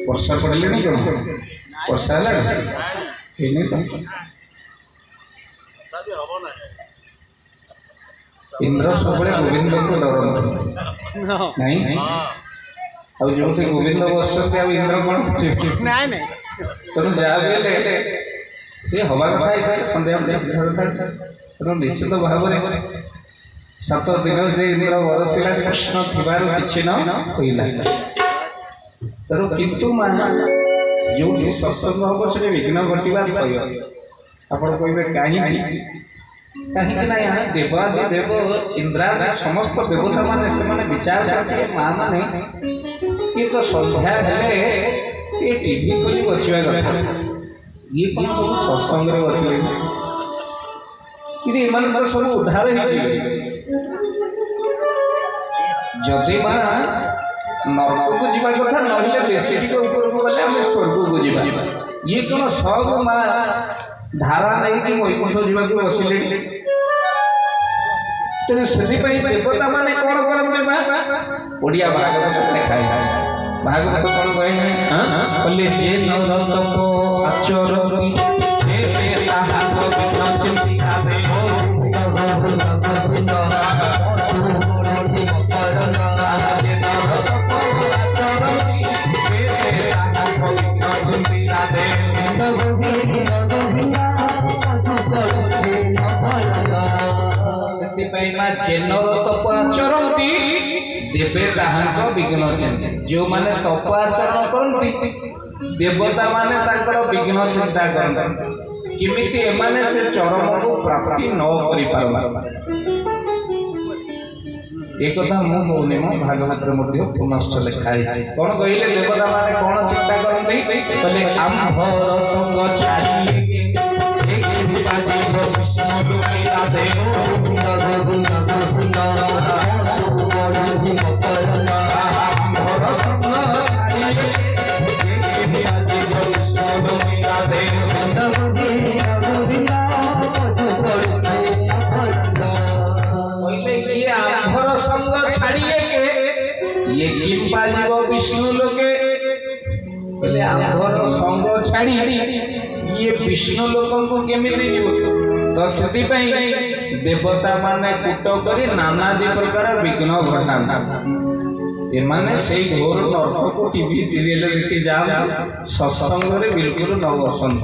वर्षा पड़े नहीं कौन वर्षा है इंद्र सब गोविंद को डर नहीं अब जो गोविंद बसते इंद्र कौन तेणु जहाँ भी हवा कथा सन्ध्या निश्चित भाव में 7 दिन से इंद्र बरसला कृष्ण थोड़ा कि न तेणु किंतु जो सत्संग हम से विघ्न घटवा आप कहे कहीं देवादेव इंद्रादि समस्त देवता माने से विचार करते माँ मैंने ये तो सन्ध्या ये टीवी खोली बसवा कथा ये सब सत्संग बसले कि एमान सब उद्धार जदि माँ नरक को जीवा कथा ना बेसी ऊपर को गले आम स्वर्ग को जीवा ये कौन सब माँ धारा नहीं वैकुंठ जीवाक बसिले तेणु से देवता मैंने कौन करते ओडिया भागवत देखाए भागवत कौन कहे जे नरतप आचरती चरती देवे ताहांक विघ्न चिंता जो माने तप आचरण करती देवता माने विघ्न चिंता करते किमिति एमाने से चरम को प्राप्ति न करि पारबा एक कथा मु बोलने मो भागवत मध्ये पुनश्च लिखाई कोन कहिले देवता माने कोन चिंता करते कहले आम्भर संग छाड़ी ये किंपा जीव विष्णु लोके बोले आंभर संग छाड़ी ये विष्णु लोक को केमिति जीव तो सेति देवता माने कूट करी नानादी प्रकार विघ्न घटाता एमाने से घोर नरक को टीवी सीरियल देखी जा सत्संग रे बिल्कुल न बसंत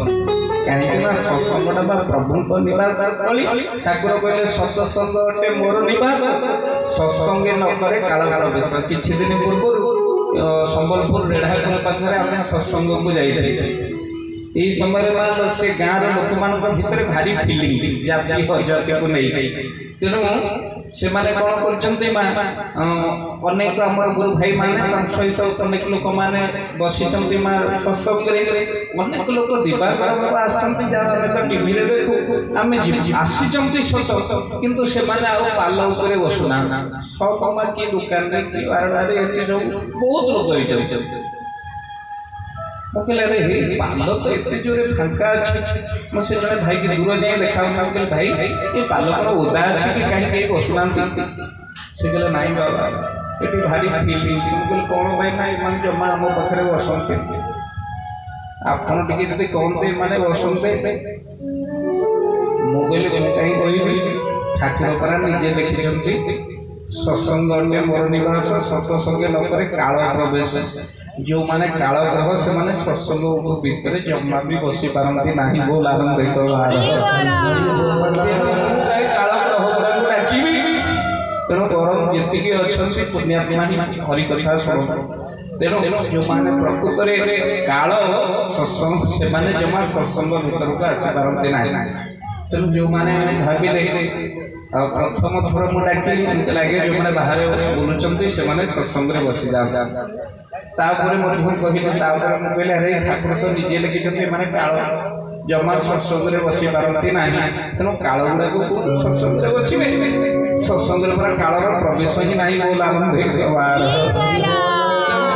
कहीं सत्संगटा प्रभु निवास स्थली ठाकुर कहले सत्संग अटे मोर निवास सत्संगे न करे काल प्रवेश किछि दिन पूर्व संबलपुर रेढ़ाखोल पाखे आम सत्संग को जाइए यही समय मान से गाँव लोक मान भितर भारी फिलिंग जाति प्रजाति को नहीं तेणु से माने कौन कर अनेक आम गुरु भाई मान सहित अनेक लोक मैंने बसी माँ सत्संग अनेक लोक दिवाकर आसती जहाँ टीवी देखू आम आसी सत किंतु से पाल उपर बसुना सब कि दुकान कि बारबारे बहुत लोग रही कहले अरे पाल तो एत जोरे फांका अच्छे मुझे जड़े भाई की दूर जाए देखा कहले भाई ये पाल पर ओदा अच्छे कि कहीं कहीं बसुना से कहले नाई बाबा ये भारी फीलिंग कहले कौन भाई ना मान जमा आम पाखे बसते आपन टे कहते माने बसते मुझे कहीं कही ठाकुर परा निजे देखी सत्संग मोर निवास सत्संगे न काल प्रवेश जो माने काल ग्रह से माने सत्संग भितर जमा भी बसी पारती ना बोल आरंभ तेणु परम जी अच्छा पुण्यात्मा हरि कथा शुण तेणु जो मैंने प्रकृत काल सत्संग से जमा सत्संग भर को आसी पारती ना तेणु जो मैंने भाविले प्रथम थर मुझे लगे जो मैंने बाहर बुलूँ से सत्संग बसी जाता कहले अरे ठाकुर तो निजे लिखिं मैंने काल जमा सत्संग बसी पारती ना तेणु काल गुड़ाक सत्संग से बसवे सत्संग काल प्रवेश ही ना बोल आरंभ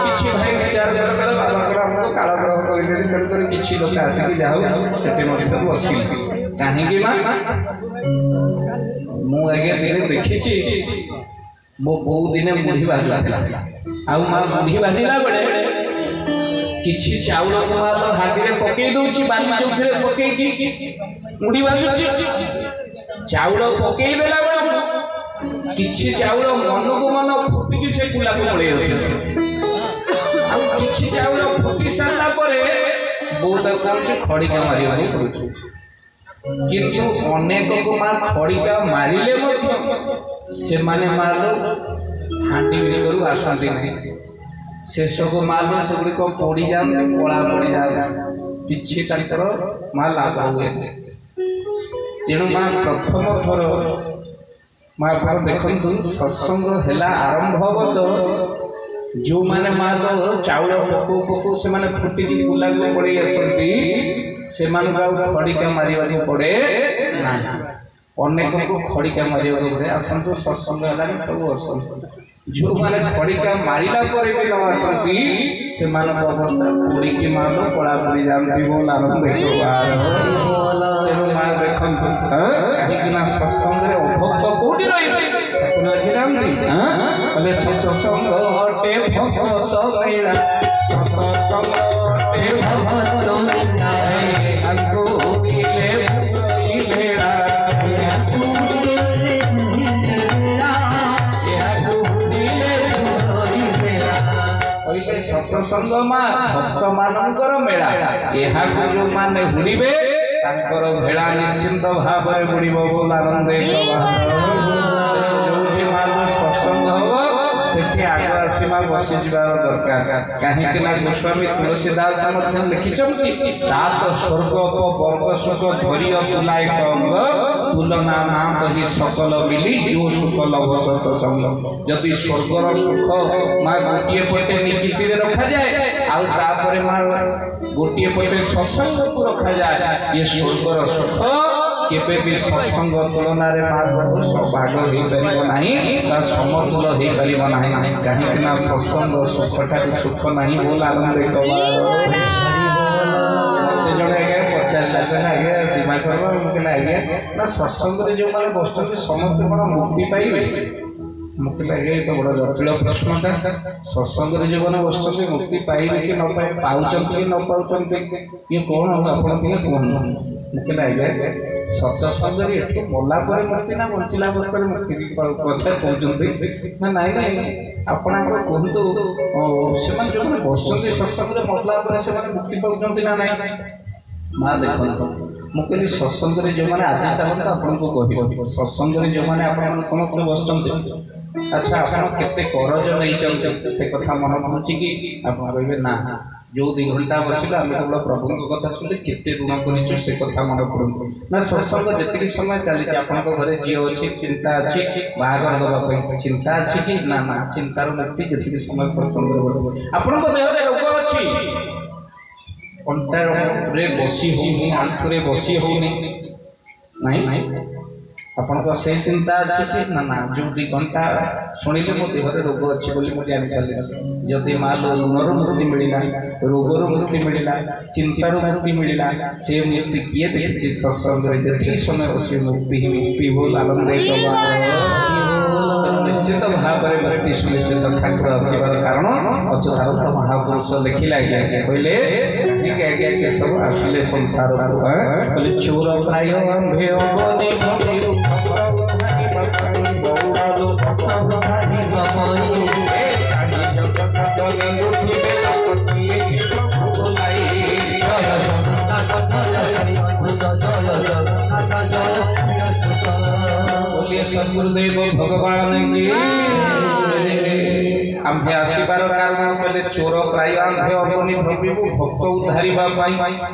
किसी भाई विचार बाबा काल ग्रह कर किसी लोक आसिक जाओ से बस कहीं मुझे देखी मो बो दिने मुढ़ी बाजुला आउ मुढ़ी बाजिला बेले किछि चाउल को तो हाथी रे पकई दउची बाली जोथरे पकई की मुढ़ी बाजुची चाउल पकई देला बेले किछि चाउल मन को मन फुटी की से कुला को पड़े आसे आउ किछि चाउल फुटी सासा परे बहुत कोन खड़ी के मारियो हो किंतु अनेक को मां खड़िका मारिले से माने मारलो हांडी भीतर आसती नहीं शेष को मारलो से को पोड़ी जाते कला पड़ी जाता किछि तांकर मां लाभ हुए तेणु मां प्रथम थर मां पर देखंतु सत्संग हेला आरंभ हबो जो माने मारलो चाउल पकू पकू से माने फुटी की गुला को पड़ी आसती से खड़िका मारिबा पड़े ना अनेक को खड़िका मारे आसतु सत्संग सब आसतु जो मैंने खड़िका मारिला पर भी न आसती से अवस्था पूरी की मान पड़ा पड़ी जाती बोल आरंभ देखो कहीं सत्संग अभक्त कौटी रही सत्संग हटे भक्त मेरा सत्संग हटे भक्त सत्संग भक्त मानकर मेला यह जो माने हुड़े भेड़ा निश्चिंत भाव में बुड़ब बोल आनंद जो मान सत्संग हम से आग आसवा बसी जावर दरकार कहीं गोस्वामी तुलसीदास लिखिं स्वर्ग वर्ग सुख धरी तुलाय कंग तुलना ना कही सकल मिली जो सुख लभ सत्संग जदि स्वर्गर सुख माँ गोटे पटे नीति रखा जाए आउे माँ गोटे पटे सत्संग को रखा जाए ये स्वर्गर सुख केबे भी सत्संग तुलन भाग हो पार समतुल हो पार ना कहीं सत्संग सुखटा सुख ना बोल आनंद जड़े पचारे आगे दिमाग मुझे आगे ना सत्संग जो मैंने बस समस्त कौन मुक्ति पाइबे मुझे लगे तो बड़ा जटिल प्रश्नटा सत्संग जो मैंने बस मुक्ति पाइबे कि न पाँच कि न पाँच ये कौन आप कहूँ मुझे लगे सत्संग मला पर मुक्ति ना बंचला अवस्था मुक्ति कथा कहते ना नाई ना आपण कहतु से जो बस सत्संग मरला से मुक्ति पाँच ना ना माँ देख मुझे सत्संग जो मैंने आज चलते आपको कह सत्संग जो मैंने आप समस्त बस अच्छा आप करज नहीं से कथा मन पड़ुची कि आप कहे ना जो 2 घंटा बसला आम केवल प्रभु कथा शुणी केते ऋण कर से कथा मन पड़ू ना सत्संग जी समय चली आप घर झी अच्छी चिंता अच्छी बाहर देवाई चिंता अच्छी कि ना ना चिंतार मुक्ति जी समय सत्संग बस आपण देह रोग अच्छी कंटे बसी होनी आंखुरे बसी होनी नहीं आपण से चिंता अच्छी कि ना ना जो 2 घंटा शुणिले मो देह रोग अच्छी बोली मुझे जानी जदि माँ ऋणर मुक्ति मिलला रोगर मुक्ति मिलला चिंतार मुक्ति मिलला से मुक्ति किए देखी सत्संग जी समय बस मुक्ति मुक्ति बोल आनंद निश्चित भाव में मुक्ति सुनिश्चित ठाकुर आसबार कारण अच्युतानंद महापुरुष लिखिला कहले सब आसिले संसार कहले चोर प्राय सदगुरुदेव भगवान की आम्भे आसबार कारण कहले चोर प्राय आम्भे अवनी प्रभु भक्त उद्धारिबा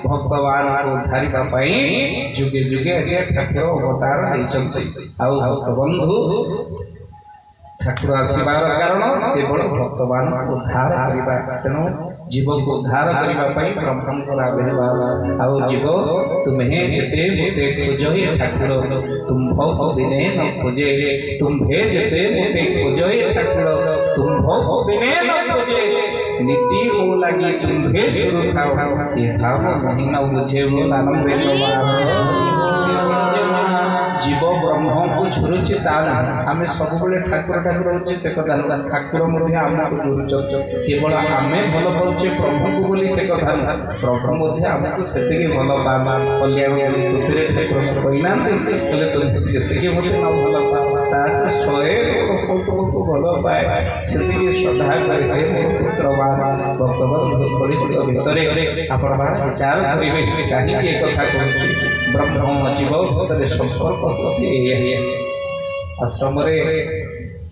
भक्तवान उद्धारिबा जुगे जुगे ठाकुर अवतार भक्त बंधु ठाकुर आसबार कारण केवल भक्तवान उद्धार करवा तेणु जीव को उद्धार करने ब्रह्मंकर आविर्भाव आओ जीव तुम्हें जेते मोते खोजो ये ठाकुर तुम्भो दिने न खोजे तुम्भे जेते मोते खोजो ये ठाकुर तुम्भो दिने न खोजे नीति हो लगी तुम्भे छुरु खाओ ये भाव नहीं न बुझे वो आनंद जीव ब्रह्म को छुरुची आम सब ठाकुर ठाकुर होचे से कथा ठाकुर आमको जुरुच केवल आम भल पाचे प्रभु को बोली से कथा प्रभु आमको से भल पावा कल्याण ठाकुर कहना कहले तुमसे मत न भल पा 100 तुमको भल पाए से श्रद्धा करके पुत्र परिचित भितर आप विचार करेंगे कहीं कथा कह ब्रह्म जीव भक्तर संपर्क आश्रम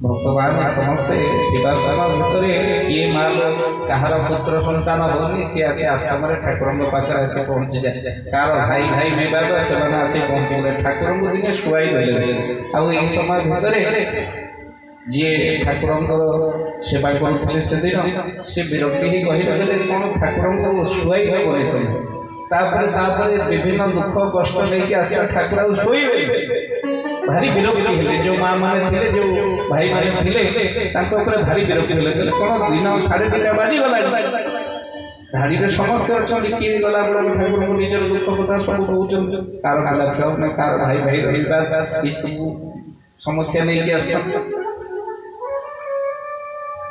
भक्तवान समस्ते समय भितर किए माँ कहार पुत्र सन्तान होनी सी आसी आश्रम ठाकुर पाखे आसी पहुँची जाए कार भाई भाई विवाद से आसी पहुँचे ठाकुर दिने शुआई देते आई समय भितर जी ठाकुर सेवा करुले से दिन से विरक्ति ही कही रखिले कौन ठाकुर शुआई बोली विभिन्न दुख कष्ट लेके आस ठाकुर शोबे भारी विरक्ति हेले जो माँ मैंने जो भाई मैंने भारी विरक्ति हेले कौन दिन 3:30 बाजिगला धाड़ी में समस्त अच्छा किए गला ठाकुर को निजर दुख कथा सब कहते कार खराब कार भाई भाई रही समस्या नहीं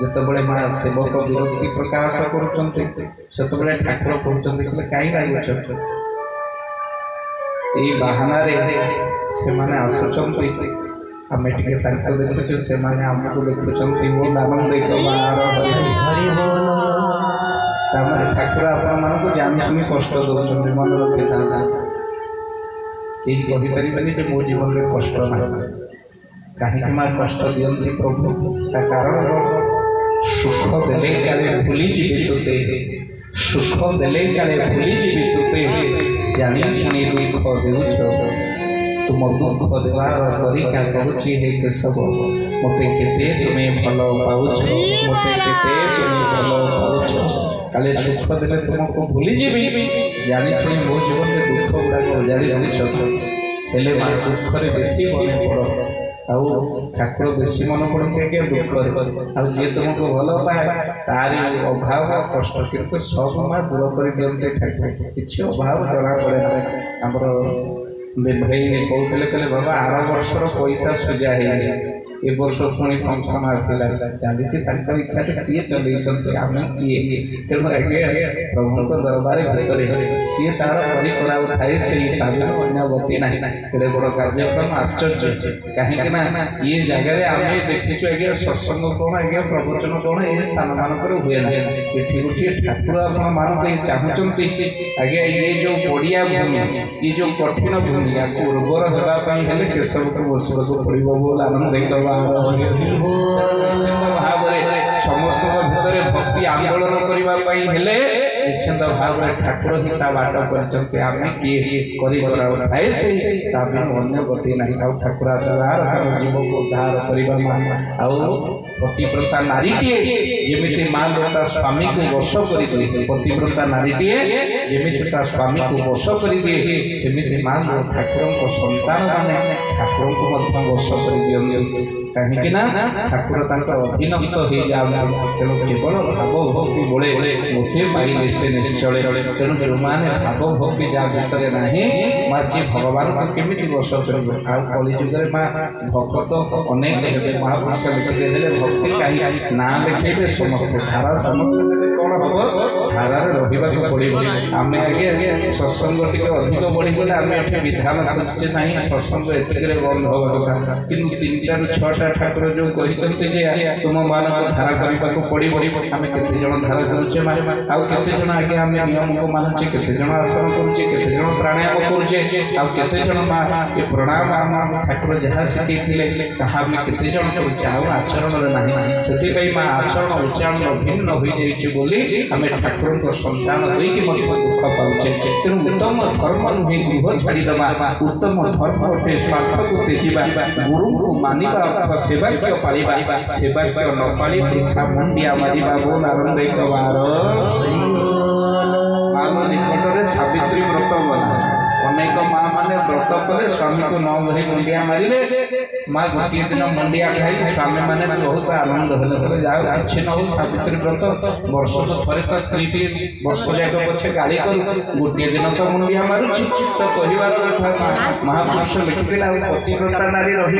जिते माँ सेवक विरक्ति प्रकाश कर ठाकुर कहते कहीं राग ये बाहाना से माने आसुचंत आम टे देखुचे से आमको देखुंत बहुत आनंद ठाकुर आप जानी कष्ट दौरान मन रखे कहीपरि मो जीवन में कष्ट ना कहीं माँ कष्ट दिखती प्रभु ता कारण सुख देले काले भूली जीवी तुते सुख देले काले भूली जीवी तुते जानी शुणी दुख देउछ तुम दुख देवार तरीका करुची हे केशव मते केते तुमे भल पाउछ मते केते तुमे भल पाउछ काले सुख देले तुमको भूली जीवी जानी शुणी मो जीवन में दुख गुड़ा जारी रही हेले माँ दुख रे बेसी मन पड़ आउ ठाकुर बेसी मन पड़ते क्या दुख आ जी तुमको भल पाए तारी अभाव कष्ट किंतु सब माँ दूर कर दिखते ठाकुर किसी अभाव जना पड़े आमर भाई कहते बाबा आर वर्षर पैसा सुझा है ए वर्ष पुणी फंक्शन आसला चली इच्छा सी चलते आम किए तेणु आगे प्रभु दरबार भितर सी तार करा थाए से अन्यगति ना केड़े बड़ कार्यक्रम आश्चर्य कहीं ये जगह आम देखीचु आज्ञा सत्संग कौन आज्ञा प्रवचन कौन ये स्थान मानक हुए ना ये गोटे ठाकुर आप चाहते आज्ञा ये जो बढ़िया भूमि ये जो कठिन भूमि या उर्वर होगापी केशव को बसवाक पड़ो बोल आनंद भाव समस्त भितर भक्ति आंदोलन करने निश्चिंत भाव ठाकुर ही बाट कर किए से अन्य गति ना ठाकुर आशीर्वाद जीव को उद्धार करवा पतिव्रता नारीटे जमी माँ ता स्वामी को वश कर पतिव्रता नारीटे जमी ता स्वामी को वश कर दिए सेमती माँ ठाकुर संतान मैंने ठाकुर को वश कर दिखती कहीं ठाकुर अधीनस्थ हो जाए तेणु केवल भाव भक्ति बड़े मुठे पाइले से निश्चय तेणु जो मैंने भाव भक्ति जहाँ भितर ना माँ सी भगवान को केमी वश कर कलिजुगे माँ भक्त अनेक महापुरुष लिखिदे भक्ति कहीं ना लिखे समस्त धारा समस्त कौन हम धारार रहा पड़ो आम आगे सत्संग टे अधिक बढ़ीगले आम ये विधान खोजे ना सत्संग एतिक बंद हवा कथा कि 3 ରୁ 6टा ठाकुर जो कहते तुम मान धारा करने को पड़ो आम केते जन धारा करुचे आउ केते जन आगे आम नियम को मानुचे केते जन आसन करुचे केते जन प्राणायाम करुचे आउ केते जन माँ ये प्रणाम आम ठाकुर जहाँ शिखी जहाँ आम केते जन करुचे आउ आचरण ना से माँ आचरण उच्चारण भिन्न हो जाए आम ठाकुर को संतान होकर दुख पाचे तेणु उत्तम धर्म नुहे गृह छाड़ीदा उत्तम धर्म गोटे स्वार्थ को तेजिबा गुरु को मानिबा सेवाक्य पालिबा सेवाक्य न पाली वृथा मुंडिया मारिबा बोल आनंद कबार माँ निकट सावित्री व्रत बना अनेक माँ मैंने व्रत कले स्वामी को न धरी मुंडिया मारे माँ गोटे दिन मुंडिया खाई स्वामी मैंने बहुत आनंद होले जाओ अच्छे न हो सावित्री व्रत वर्ष को थे तो स्त्री वर्ष जाक पछे गाड़ी कर गोटे दिन तो मुंडिया मारुची तो कहबार कथा महापुरुष लिखिला पतिव्रता नारी रही